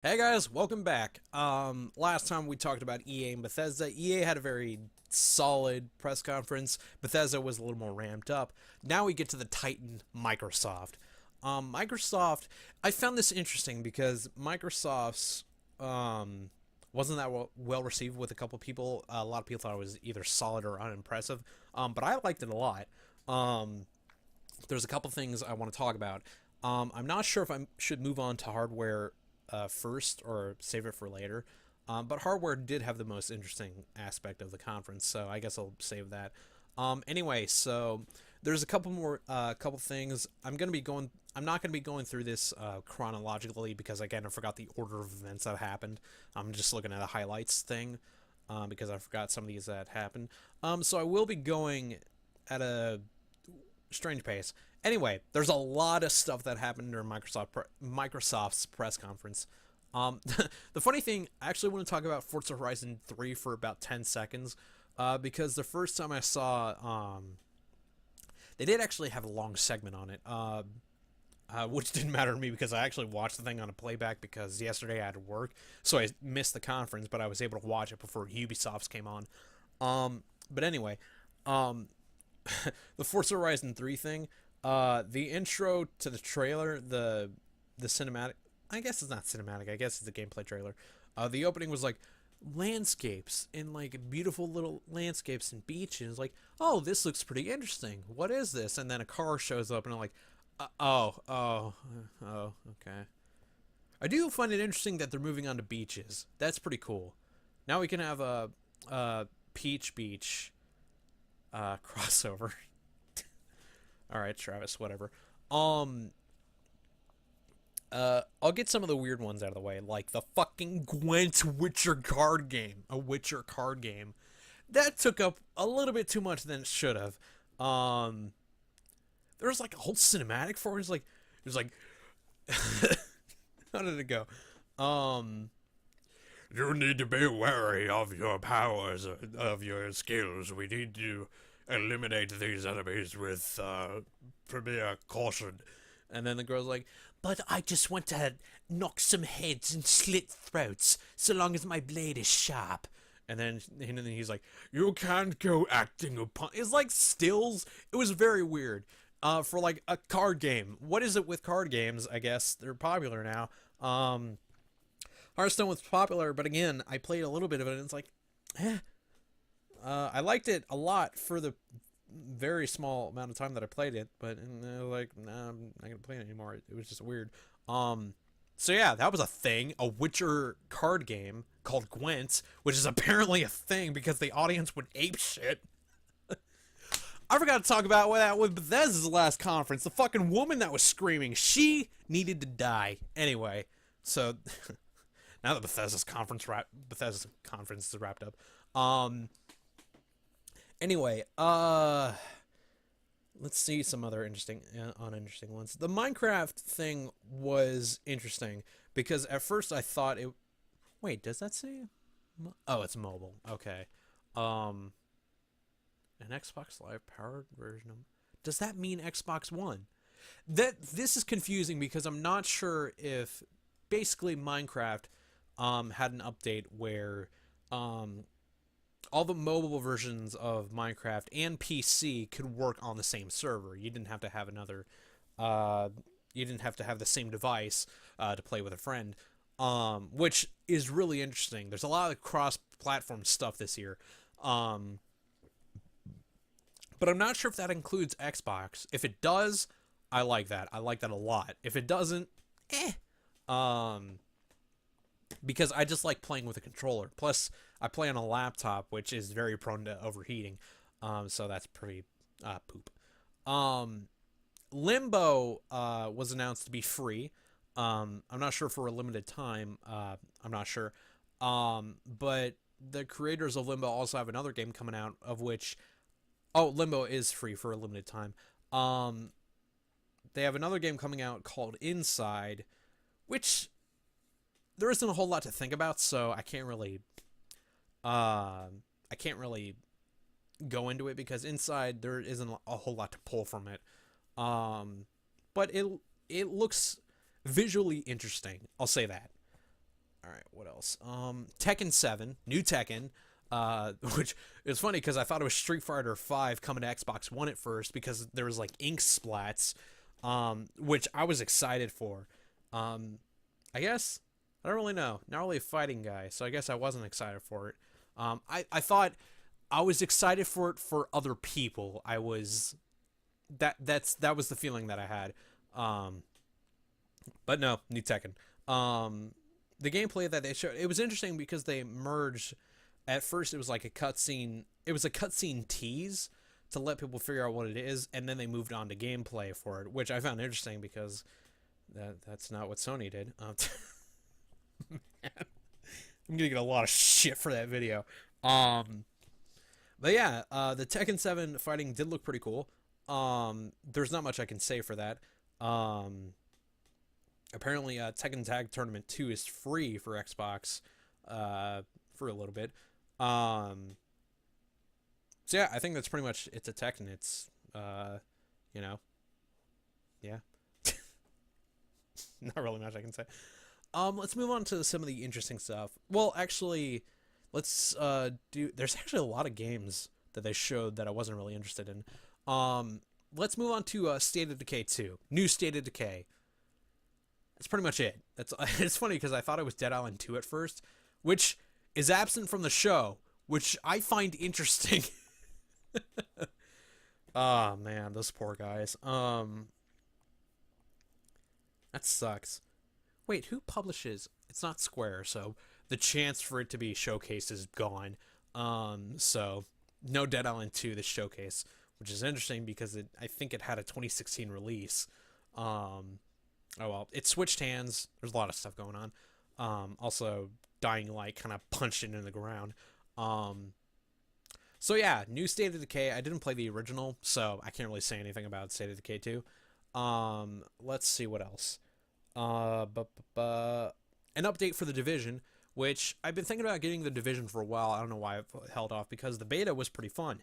Hey guys, welcome back. Last time we talked about EA and Bethesda. EA had a very solid press conference. Bethesda was a little more ramped up. Now we get to the Titan, Microsoft. Microsoft, I found this interesting because Microsoft's wasn't that well received with a couple people. A lot of people thought it was either solid or unimpressive. But I liked it a lot. Um, there's a couple things I want to talk about. I'm not sure if I should move on to hardware first or save it for later. But hardware did have the most interesting aspect of the conference, so I guess I'll save that. Anyway, so there's a couple more couple things. I'm not gonna be going through this chronologically because again I forgot the order of events that happened. I'm just looking at a highlights thing because I forgot some of these that happened. So I will be going at a strange pace. Anyway, there's a lot of stuff that happened during Microsoft's press conference. The funny thing, I actually want to talk about Forza Horizon 3 for about 10 seconds, because the first time I saw, they did actually have a long segment on it, which didn't matter to me because I actually watched the thing on a playback because yesterday I had to work, so I missed the conference, but I was able to watch it before Ubisoft's came on. But anyway, um, the Forza Horizon 3 thing, the intro to the trailer, the cinematic, I guess it's not cinematic, I guess it's a gameplay trailer. The opening was like landscapes and like beautiful little landscapes and beaches. Like, oh, this looks pretty interesting. What is this? And then a car shows up and I'm like, okay. I do find it interesting that they're moving on to beaches. That's pretty cool. Now we can have a Peach Beach crossover. All right, Travis, whatever. Um, I'll get some of the weird ones out of the way, like the fucking Gwent Witcher card game, a Witcher card game. That took up a little bit too much than it should have. Um, there's like a whole cinematic for it. It's like, how did it go? Um, you need to be wary of your powers, of your skills. We need to eliminate these enemies with premier caution. And then the girl's like, but I just want to knock some heads and slit throats, so long as my blade is sharp. And then he's like, you can't go acting upon. It's like stills. It was very weird. For like a card game. What is it with card games? I guess they're popular now. Hearthstone was popular, but again, I played a little bit of it, and it's like, eh. I liked it a lot for the very small amount of time that I played it, but like, nah, I'm not gonna play it anymore. It was just weird. Um, so yeah, that was a thing. A Witcher card game called Gwent, which is apparently a thing because the audience would ape shit. I forgot to talk about that with Bethesda's last conference. The fucking woman that was screaming, she needed to die. Anyway, so now that Bethesda's conference is wrapped up. Um, anyway, let's see some other interesting, uninteresting ones. The Minecraft thing was interesting because at first I thought it. Wait, does that say? Oh, it's mobile. Okay. Um, an Xbox Live powered version of. Does that mean Xbox One? That this is confusing because I'm not sure if basically Minecraft had an update where um, all the mobile versions of Minecraft and PC could work on the same server. You didn't have to have another. Uh, you didn't have to have the same device to play with a friend, which is really interesting. There's a lot of cross-platform stuff this year, um, but I'm not sure if that includes Xbox. If it does, I like that. I like that a lot. If it doesn't, eh. Um, because I just like playing with a controller. Plus, I play on a laptop, which is very prone to overheating. So that's pretty poop. Um, Limbo was announced to be free. I'm not sure for a limited time. I'm not sure. But the creators of Limbo also have another game coming out, of which, oh, Limbo is free for a limited time. Um, they have another game coming out called Inside, which there isn't a whole lot to think about, so I can't really go into it because inside there isn't a whole lot to pull from it. But it looks visually interesting. I'll say that. else? Tekken 7, new Tekken, which is funny because I thought it was Street Fighter 5 coming to Xbox One at first because there was like ink splats, which I was excited for. I guess I don't really know. Not really a fighting guy, so I guess I wasn't excited for it. I thought I was excited for it for other people. I was that was the feeling that I had. But no, new Tekken. The gameplay that they showed, it was interesting because they merged. At first, it was like a cutscene. It was a cutscene tease to let people figure out what it is, and then they moved on to gameplay for it, which I found interesting because that's not what Sony did. Man, I'm gonna get a lot of shit for that video. But yeah, the Tekken 7 fighting did look pretty cool. There's not much I can say for that. Apparently, Tekken Tag Tournament 2 is free for Xbox for a little bit. So yeah, I think that's pretty much it's a Tekken. It's you know, yeah. Not really much I can say. Let's move on to some of the interesting stuff. Well, actually, let's do. There's actually a lot of games that they showed that I wasn't really interested in. Let's move on to State of Decay 2. New State of Decay. That's pretty much it. That's it's funny because I thought it was Dead Island 2 at first, which is absent from the show, which I find interesting. Oh man, those poor guys. That sucks. Wait, who publishes? It's not Square, so the chance for it to be showcased is gone. So no Dead Island 2 this showcase, which is interesting because I think it had a 2016 release. Oh well, it switched hands. There's a lot of stuff going on. Also, Dying Light kind of punched it into the ground. So yeah, new State of Decay. I didn't play the original, so I can't really say anything about State of Decay 2. Let's see what else. An update for The Division, which I've been thinking about getting The Division for a while. I don't know why I've held off, because the beta was pretty fun.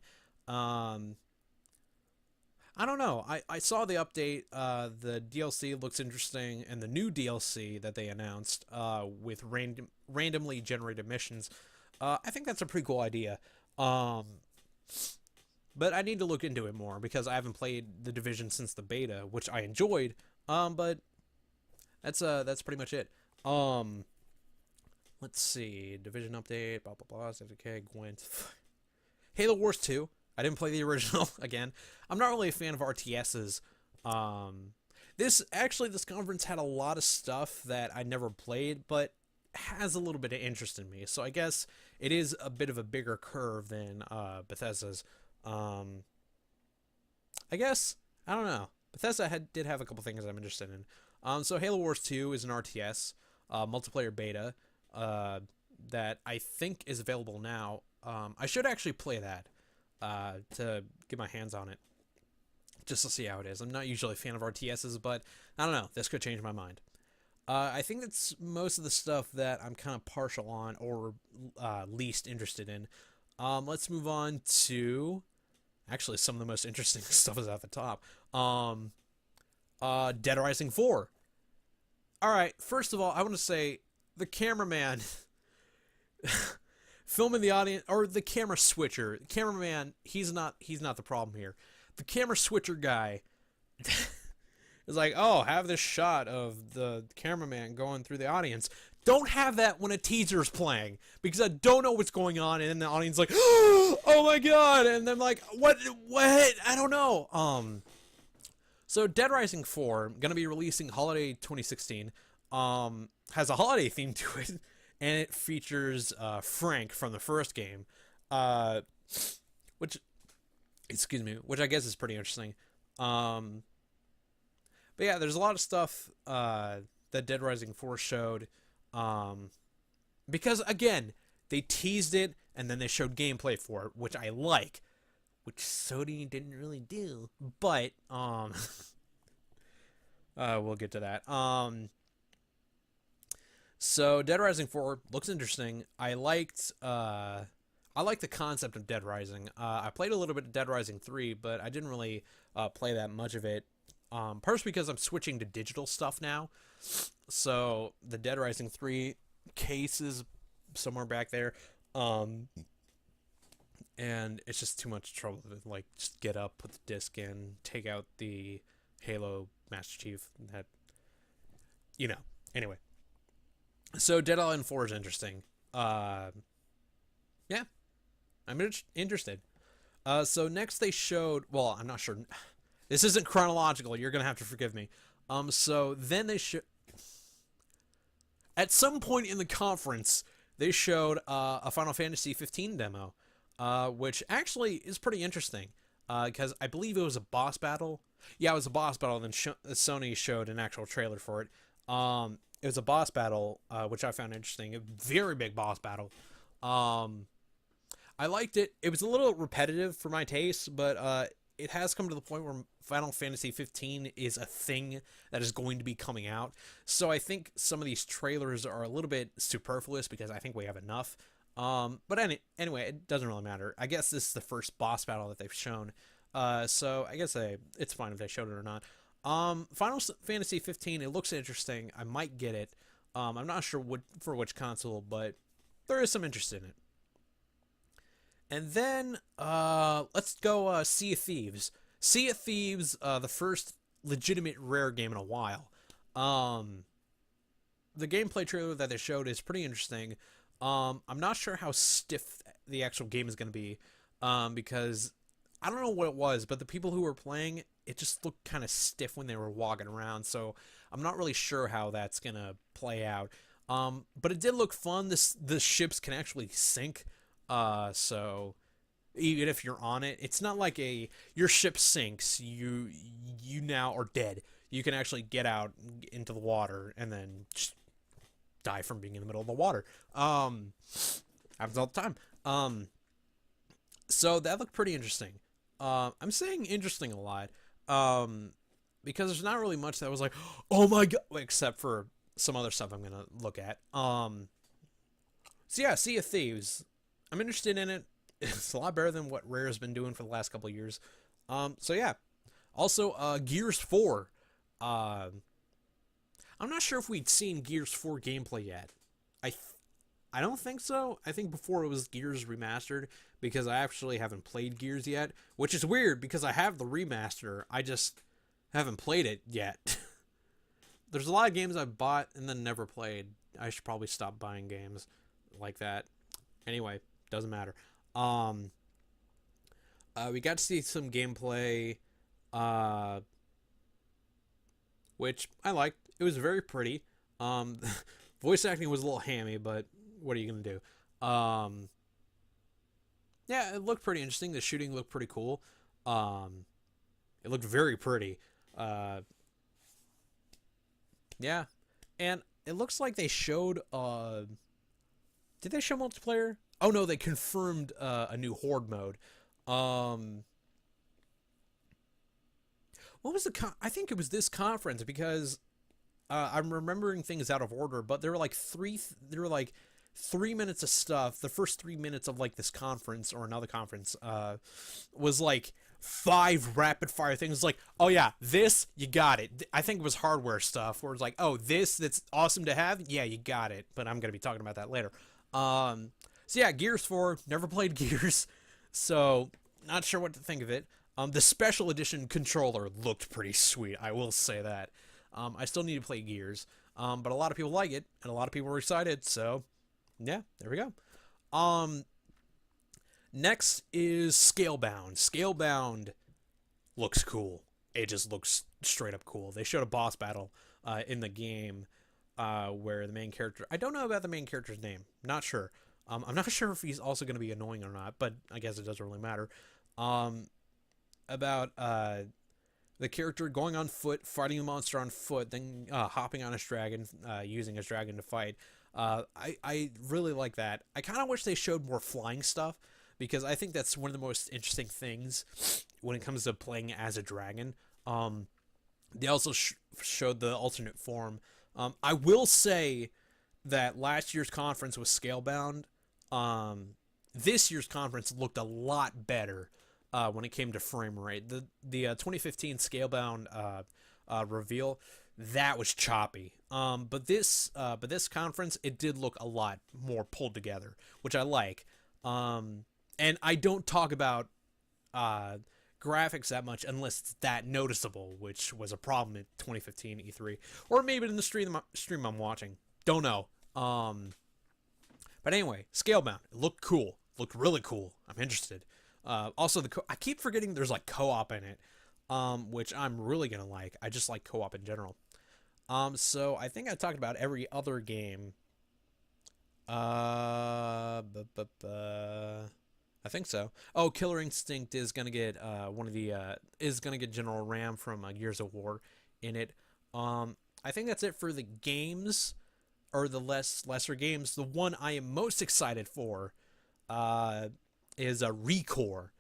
I don't know. I saw the update. The DLC looks interesting, and the new DLC that they announced with randomly generated missions, I think that's a pretty cool idea. But I need to look into it more because I haven't played The Division since the beta, which I enjoyed. But that's pretty much it. Let's see. Division update. Blah blah blah. Okay, Gwent. Halo Wars 2. I didn't play the original again. I'm not really a fan of RTSs. This conference had a lot of stuff that I never played, but has a little bit of interest in me. So I guess it is a bit of a bigger curve than Bethesda's. I guess, I don't know. Bethesda did have a couple things I'm interested in. So Halo Wars 2 is an RTS multiplayer beta that I think is available now. I should actually play that to get my hands on it, just to see how it is. I'm not usually a fan of RTSs, but I don't know. This could change my mind. I think that's most of the stuff that I'm kind of partial on or least interested in. Let's move on to... Actually, some of the most interesting stuff is at the top. Dead Rising 4. Alright, first of all, I want to say the cameraman... filming the audience, or the camera switcher. The cameraman, he's not the problem here. The camera switcher guy is like, oh, have this shot of the cameraman going through the audience. Don't have that when a teaser's playing, because I don't know what's going on, and then the audience is like, oh my god, and I'm like, what, I don't know. So Dead Rising 4, gonna be releasing holiday 2016, has a holiday theme to it. And it features Frank from the first game, which I guess is pretty interesting. But yeah, there's a lot of stuff that Dead Rising 4 showed, because again, they teased it and then they showed gameplay for it, which I like, which Sony didn't really do. But we'll get to that. So Dead Rising 4 looks interesting. I liked the concept of Dead Rising. I played a little bit of Dead Rising 3, but I didn't really play that much of it. Partially because I'm switching to digital stuff now. So the Dead Rising 3 case is somewhere back there. Um, and it's just too much trouble to like just get up, put the disc in, take out the Halo Master Chief. That you know. Anyway, so Dead Island 4 is interesting. Yeah, I'm interested. So next they showed. Well, I'm not sure. This isn't chronological. You're gonna have to forgive me. So then they at some point in the conference they showed a Final Fantasy 15 demo, which actually is pretty interesting. Because I believe it was a boss battle. Yeah, it was a boss battle. And then Sony showed an actual trailer for it. It was a boss battle, which I found interesting. A very big boss battle. I liked it. It was a little repetitive for my taste, but it has come to the point where Final Fantasy 15 is a thing that is going to be coming out. So I think some of these trailers are a little bit superfluous because I think we have enough. But anyway, it doesn't really matter. I guess this is the first boss battle that they've shown. So I guess it's fine if they showed it or not. Final Fantasy 15, it looks interesting. I might get it. I'm not sure for which console, but there is some interest in it. And then, let's go, Sea of Thieves. Sea of Thieves, the first legitimate Rare game in a while. The gameplay trailer that they showed is pretty interesting. I'm not sure how stiff the actual game is going to be, because I don't know what it was, but the people who were playing, it just looked kind of stiff when they were walking around, so I'm not really sure how that's going to play out. But it did look fun. The ships can actually sink, so even if you're on it, it's not like your ship sinks, you now are dead. You can actually get out into the water and then just die from being in the middle of the water. Happens all the time. So that looked pretty interesting. I'm saying interesting a lot, because there's not really much that was like, oh my god, except for some other stuff I'm gonna look at. So yeah, Sea of Thieves. I'm interested in it. It's a lot better than what Rare has been doing for the last couple of years. So yeah. Also, Gears 4. I'm not sure if we'd seen Gears 4 gameplay yet. I don't think so. I think before it was Gears Remastered, because I actually haven't played Gears yet, which is weird because I have the remaster. I just haven't played it yet. There's a lot of games I've bought and then never played. I should probably stop buying games like that. Anyway, doesn't matter. We got to see some gameplay, which I liked. It was very pretty. Voice acting was a little hammy, but what are you gonna do? Yeah, it looked pretty interesting. The shooting looked pretty cool. It looked very pretty. Yeah, and it looks like they showed. Did they show multiplayer? Oh no, they confirmed a new Horde mode. What was I think it was this conference, because I'm remembering things out of order, but there were like 3 minutes of stuff. The first 3 minutes of like this conference or another conference was like 5 rapid fire things. Like, oh yeah, this, you got it. I think it was hardware stuff where it's like, oh, that's awesome to have. Yeah, you got it. But I'm gonna be talking about that later. So yeah, Gears 4. Never played Gears, so not sure what to think of it. The special edition controller looked pretty sweet. I will say that. I still need to play Gears, but a lot of people like it, and a lot of people were excited, so yeah, there we go. Next is Scalebound. Scalebound looks cool. It just looks straight up cool. They showed a boss battle in the game where the main character... I don't know about the main character's name. Not sure. I'm not sure if he's also going to be annoying or not, but I guess it doesn't really matter. About the character going on foot, fighting the monster on foot, then hopping on his dragon, using his dragon to fight. I really like that. I kind of wish they showed more flying stuff, because I think that's one of the most interesting things when it comes to playing as a dragon. They also showed the alternate form. I will say that last year's conference was Scalebound. This year's conference looked a lot better when it came to frame rate. The 2015 Scalebound reveal that was choppy. But this conference, it did look a lot more pulled together, which I like. And I don't talk about uh, graphics that much unless it's that noticeable, which was a problem at 2015 E3, or maybe in the stream I'm watching. Don't know. But anyway, Scalebound. It looked cool. Looked really cool. I'm interested. Also, I keep forgetting there's like co-op in it, which I'm really gonna like. I just like co-op in general. So I think I talked about every other game. Uh, bu- bu- bu- I think so. Oh, Killer Instinct is gonna get is gonna get General Ram from Gears of War in it. I think that's it for the games, or the lesser games. The one I am most excited for uh, is a Recore.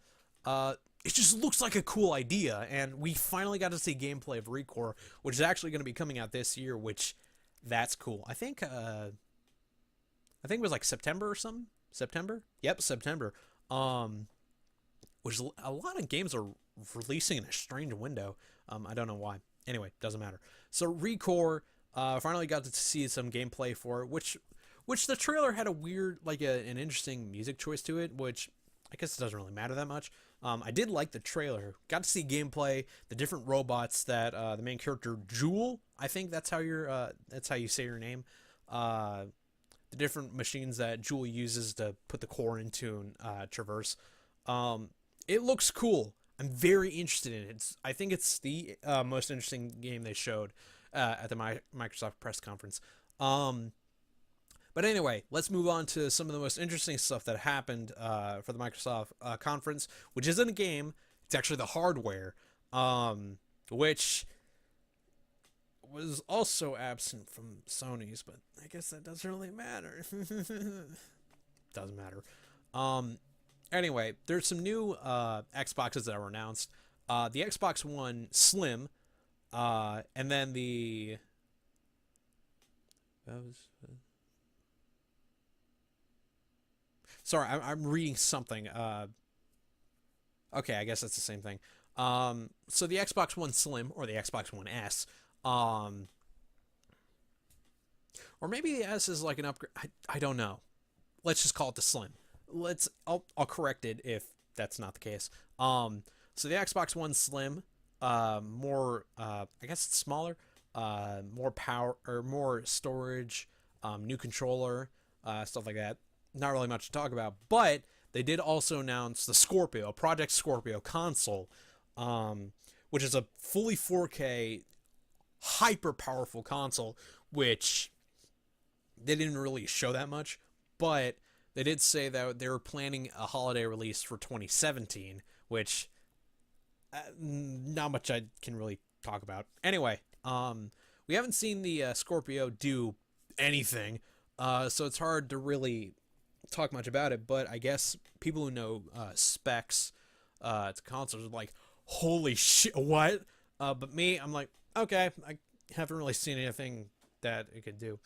Uh, it just looks like a cool idea, and we finally got to see gameplay of Recore, which is actually going to be coming out this year. Which that's cool. I think it was like September or something. September? Yep, September. Um, which a lot of games are releasing in a strange window. I don't know why. Anyway, doesn't matter. So Recore, finally got to see some gameplay for it, which the trailer had a weird, like an interesting music choice to it, which I guess it doesn't really matter that much. I did like the trailer. Got to see gameplay, the different robots that the main character Jewel, I think that's how you say your name. Uh, the different machines that Jewel uses to put the core into and traverse. Um, it looks cool. I'm very interested in it. I think it's the most interesting game they showed at the Microsoft press conference. Um, but anyway, let's move on to some of the most interesting stuff that happened for the Microsoft conference, which isn't a game. It's actually the hardware, which was also absent from Sony's, but I guess that doesn't really matter. Doesn't matter. Um, anyway, there's some new Xboxes that were announced. The Xbox One Slim, and then the that was, sorry, I'm reading something. Okay, I guess that's the same thing. So the Xbox One Slim or the Xbox One S, um, or maybe the S is like an upgrade. I don't know. Let's just call it the Slim. I'll correct it if that's not the case. So the Xbox One Slim, more I guess it's smaller, more power or more storage, new controller, stuff like that. Not really much to talk about, but they did also announce the Scorpio, Project Scorpio console, which is a fully 4K, hyper powerful console, which they didn't really show that much, but they did say that they were planning a holiday release for 2017, which not much I can really talk about. Anyway, we haven't seen the Scorpio do anything, so it's hard to really talk much about it. But I guess people who know specs to consoles are like, "Holy shit, what?" But me, I'm like, okay, I haven't really seen anything that it could do.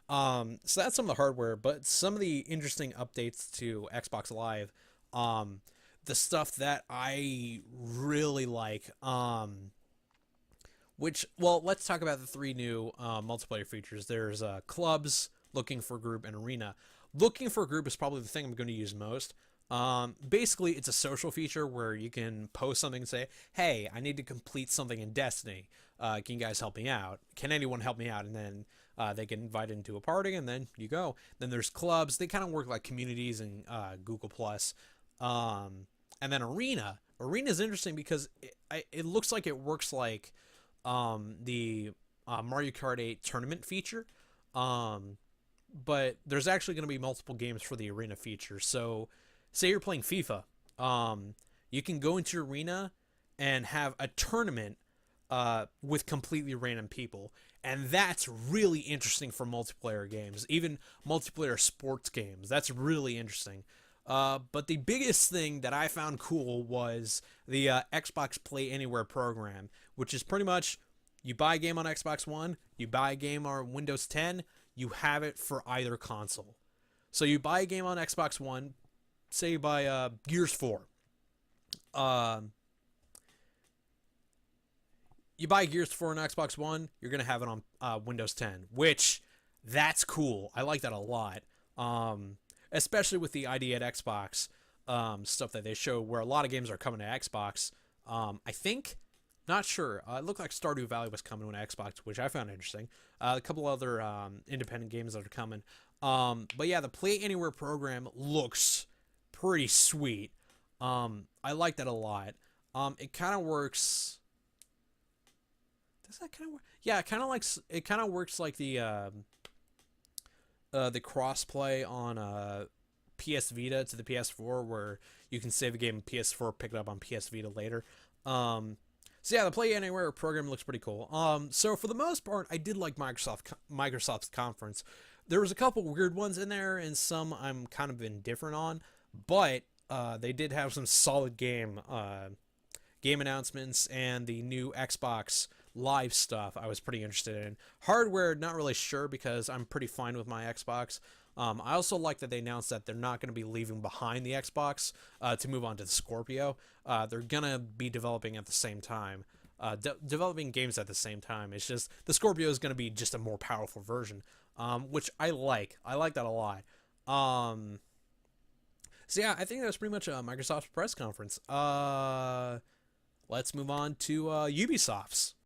So that's some of the hardware, but some of the interesting updates to Xbox Live, the stuff that I really like, which, well, let's talk about the three new multiplayer features. There's clubs, looking for group, and arena. Looking for group is probably the thing I'm going to use most. Basically, it's a social feature where you can post something and say, "Hey, I need to complete something in Destiny. Can you guys help me out? Can anyone help me out?" And then they get invited into a party, and then you go. Then there's clubs. They kind of work like communities and Google Plus. And then arena. Arena is interesting because it looks like it works like the Mario Kart 8 tournament feature. Um, but there's actually going to be multiple games for the arena feature. So, say you're playing FIFA, you can go into arena and have a tournament with completely random people, and that's really interesting for multiplayer games, even multiplayer sports games. That's really interesting. But the biggest thing that I found cool was the Xbox Play Anywhere program, which is pretty much you buy a game on Xbox One, you buy a game on Windows 10, you have it for either console. So you buy a game on Xbox One, say you buy Gears 4. Um, you buy Gears 4 on Xbox One, you're gonna have it on Windows 10, which that's cool. I like that a lot. Especially with the ID at Xbox stuff that they show, where a lot of games are coming to Xbox. I think, not sure. It looked like Stardew Valley was coming to Xbox, which I found interesting. A couple other independent games that are coming. But yeah, the Play Anywhere program looks pretty sweet. I like that a lot. It kind of works. Does that kind of work? Yeah, it kind of works like the crossplay on PS Vita to the PS4, where you can save a game on PS4, pick it up on PS Vita later. So yeah, the Play Anywhere program looks pretty cool. So for the most part, I did like Microsoft's conference. There was a couple weird ones in there, and some I'm kind of indifferent on, but they did have some solid game announcements, and the new Xbox Live stuff I was pretty interested in. Hardware, not really sure, because I'm pretty fine with my Xbox. I also like that they announced that they're not going to be leaving behind the Xbox to move on to the Scorpio. They're going to be developing at the same time. Developing games at the same time. It's just the Scorpio is going to be just a more powerful version, which I like. I like that a lot. So yeah, I think that's pretty much Microsoft's press conference. Let's move on to Ubisoft's.